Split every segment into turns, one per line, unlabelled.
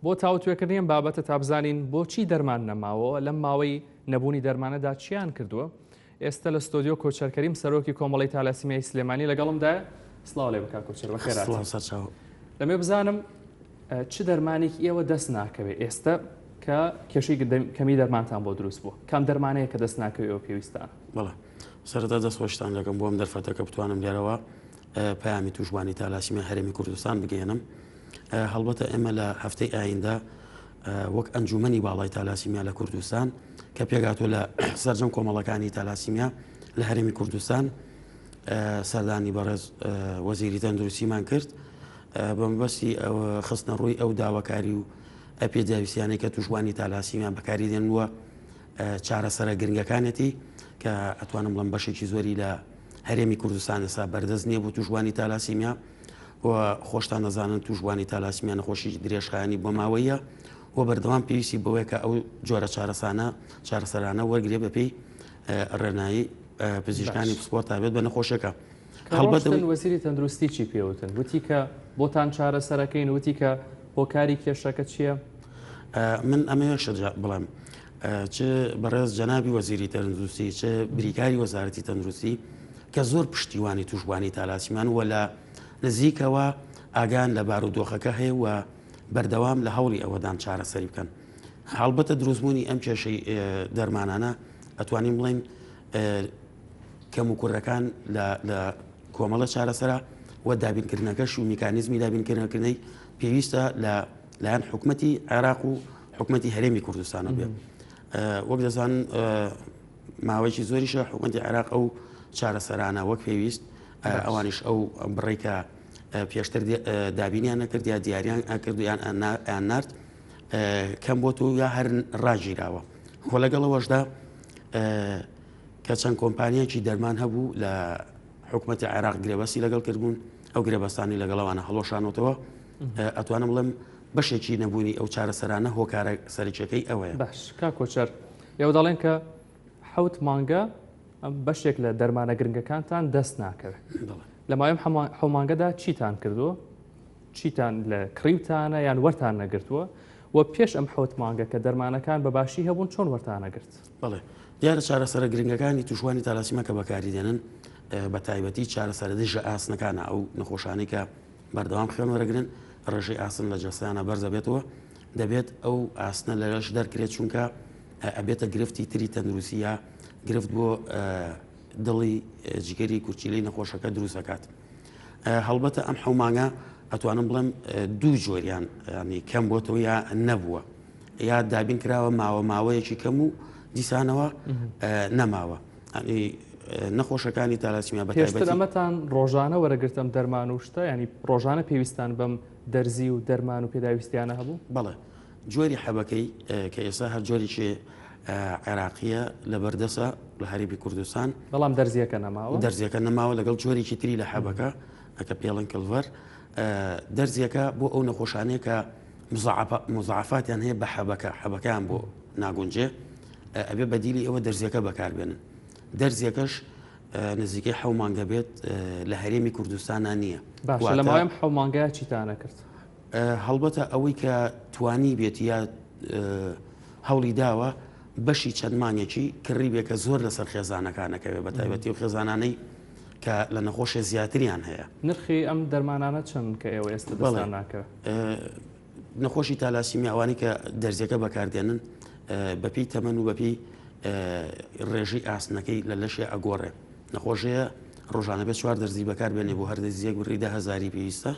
بۆ تاوتوێکردنیان بابەتە تا بزانین بۆچی دەرمان نەماوە لەم ماوەی نەبوونی دەرمانەدا چیان کردووە. ئێستا لە ستۆدیۆ کۆچەرکەریم سەرۆکی کۆمەڵی تالاسیمیای سلێمانی لەگەڵمدا. سڵاو لێ بکات کۆچەر بەخێرات. لەمێ بزانم چ دەرمانێکی ئێوە دەست ناکەوێت ئێستا کە کێشەی کەمی دەرمانتان بۆ دروست بووە، کام دەرمانەیە کە دەست ناکەوێت ئەوە پێویستانە؟
بەڵێ سەرەتا دەستخۆشتان دەکەم بۆم دەرفەتەکە بتوانم لێرەوە پەیامی توشبوانی تالاسیمیا هەرێمی کوردستان بگەێنم. هەڵبەتە ئێمە لە هەفتەی ئایندا وەک ئەنجومەنی باڵای تالاسیمیا لە کوردستان کە پێگاتوە لە سەرجەم کۆمەڵەکانی تالاسیمیا لە هەرێمی کوردستان سەردانی بەڕێز وەزیری تەندروستیمان کرد بە مەبەستی خستنە ڕووی ئەو داواکاری و ئەپێداویستیانەی کە توشبوانی تالاسیمیان بەکاری دێنوە چارەسەرە گرنگەکانێتی کە ئەتوانم بڵم بەشێکی زۆری لە هەرێمی کوردستان ئێستا بەردەست نییە بۆ توشبوانی تالاسیمیا و خۆشتان نەزانن توشبوانی تالاسیمیا نەخۆشی درێژخایانی بۆ ماوەیە و بەردەوام پێویستی بەوەیە کە ئەو جۆرە چارەسەرانە وەرگێ بەپێی ڕێنایی پزیشکانی پسپۆرت تابێت بە نەخۆشەکە.
هەڵبەت وەزیری تەندروستی چی پێوتن؟ وتی کە بۆتان چارەسەرەکەین، وتی کە هۆکاری کێشەکە چییە؟
من ئەمەوێ شەرجە بڵێم چ بەڕێز جەنابی وەزیری تەندروستی چ بریکاری وەزارەتی تەندروستی کە زۆر پشتیوانی توشبوانی تالاسیمیان و لە نزیکەوە ئاگان لە بارودۆخەکە هەیە و بەردەوام لە هەوڵی ئەوەدان چارەسەری بکەن. هەڵبەتە دروستبوونی ئەم کێشەی دەرمانانە ئەتوانین بڵین کەم و کوڕەکان لە کۆمەڵە چارەسەرە و دابینکردنەکەش و میکانیزمی دابینکردنەکردنەی پێویستە لایەن حکومەتی عێراق و حکومەتی هەرێمی کوردستانە بێت. وەک دەزانن ماوەیەکی زۆریشە حکومەتی عێراق ئەو چارەسەرانە وەک پێویست ئەوانش ئەو بڕێکە پێشتر دابینیان نەکرد یا دیاریان ئەکردویان ئەیان نارد کەم بۆ تو یا هەر ڕاگیراوە. خۆ لەگەڵەوەشدا کە چەند کۆمپانیەکی دەرمان هەبوو لە حکومەتی عێراق گرێبەستی لەگەڵ کردبوون ئەو گرێبەستانی لەگەڵەوانە هەڵۆشانەوەتەوە ئەتوانم بڵێم بەشێکی نەبوونی ئەو چارەسەرانە هۆکارە سەرچەکەی ئەوەیە.
باش کا کۆچەر ئێوە دەڵێن کە 7 مانگە بەشێک لە دەرمانە گرنگەکانتان دەست ناکەوێت. لە ماوەی حومانگەدا چیتان کردووە؟ چیتان لە کڕیوتانە یان وەرتان نەگرتووە و پێش ئەم 7 مانگە کە دەرمانەکان بەباشی هەبوون چۆن وەرتان نەگرت؟
بەڵێ دیارە چارەسەرە گرنگەکانی توشبوانی تالاسیمیا کە بەکاری دێنن بە تایبەتی چارەسەرە دژە ئاسنەکانە ئەو نەخۆشانەی کە بەردەوام خوێن وەرەگرن ڕێژەی ئاسن لە جەستیانە بەرزە بێتەوە دەبێت ئەو ئاسنە لەش دەرکرێت چونکە ئەبێتە گرفتی تری تەندروستیە گرفت بۆ دڵی جگەری کورچیلەی نەخۆشەکە دروستەکات. هەڵبەتە ئەم حومانگە ئەتوانم بڵێم دوو جۆریان ینی کەم بۆتەوە یا نەبووە یا دابین کراوە ماوەیەکی کەم و دیسانەوە نەماوە. نەخۆشەکانی تالاسیمیا
بەتایبەتی ئەمەتان ڕۆژانە وەرەگرتم دەرمان و شتە ینی ڕۆژانە پێویستان بەم دەرزی و دەرمان و پێداویستیانە هەبوو؟
بەڵێ جۆری حەبەکەی کە ئێستا هەر جۆریی عێراقیە لە بەردەسە لە هەرێمی کوردستان
بەڵام دەرزیەکە نەماوە
دەرزیەکە نەماوە لەگەڵ جۆرێکی تری لە حەبەکە ئەکە پێڵەن کلڤەر دەرزیەکە بۆ ئەو نەخۆشانەیە کە مزعفاتیان هەیە بە حەبەکەیان بۆ ناگونجێ ئەبێ بەدیلی ئەوە دەرزیەکە بەکاربێنن. دەرزیەکەش نزیکەی 7 مانگە بێت لە هەرێمی کوردستانە نییە.
باشە لە ماوەی 7 مانگەیە چیتانە کرد؟
هەڵبەتە ئەوەی کە توانی بێت یا هەوڵی داوە بەشی چەند مانگێکی کڕی بێ کە زۆر لەسەر خێزانەکانەکەوێت بە تایبەتی و خێزانانەی کە لە نەخۆشی زیاتریان هەیە.
نرخی ئەم دەرمانانە چەند کە ئێوە ئێستا دەستان ناکەوێت؟
نەخۆشی تالاسیمیا ئەوانی کە دەرزیەکە بەکاردێنن بەپی تەمەن و بەپی ڕێژەی ئاسنەکەی لە لەشێ ئەگۆڕێ. نەخۆشەیە ڕۆژانە بێت 4 دەرزی بەکاربێنێ بۆ هەر دەرزیەک بڕی 10,000 پێویستە.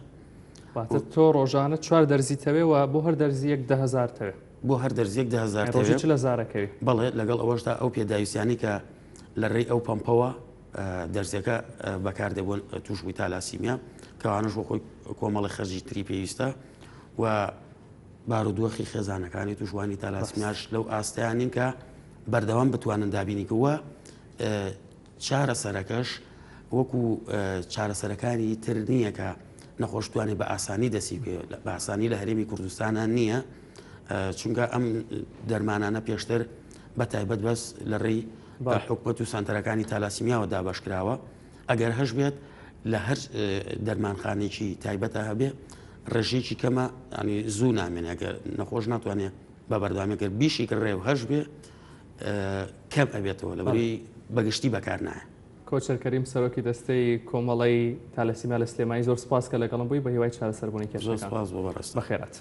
تۆ ڕۆژانە 4 دەرزی تەوێ و بۆ هەر دەرزیەک 10,000 تەوێ.
بۆ هەر دەرزیەک 10,000
ڕۆژی لە زارەکەوی.
بەڵێ لەگەڵ ئەوەشدا ئەو پێداویستیانی کە لە ڕێی ئەو پەمپەوە دەرزیەکە بەکاردێبوون توشبووی تالاسیمیا کەوانش بۆ خۆی کۆمەڵی خەرجی تری پێویستە و بارودۆخی خێزانەکانی توشبوانی تالاسیمیاش لەو ئاستەیانین کە بەردەوام بتوانن دابینیکەوە چارەسەرەکەش وەکو چارەسەرەکانی تر نییە کە نەخۆشتوانی بە ئاسانی دەسی بە ئاسانی لە هەرێمی کوردستانە نییە چونکە ئەم دەرمانانە پێشتر بە تایبەت بەس لە ڕێی حکومەت و سانتەرەکانی تالاسیمیاوە دابەشکراوە ئەگەر هەش بێت لە هەر دەرمانخانێکی تایبەتە هەبێ ڕێژێکی کەمە ینی زوو نامێنێ ئەگەر نەخۆش ناتوانێت بە بەردەوامێکرد بیشی کڕێ و هەش بێ کەم ئەبێتەوە لەبەری بەگشتی بەکار نایە.
کۆچەر کەریم سەرۆکی دەستەی کۆمەڵی تالەسیمیا لە سلێمانی زۆر سپاس کە لەگەڵم بووی بە هیوای چارەسەربوونی کێشەکان.
زۆر سپاس بۆ بەڕێست.
بەخێرات.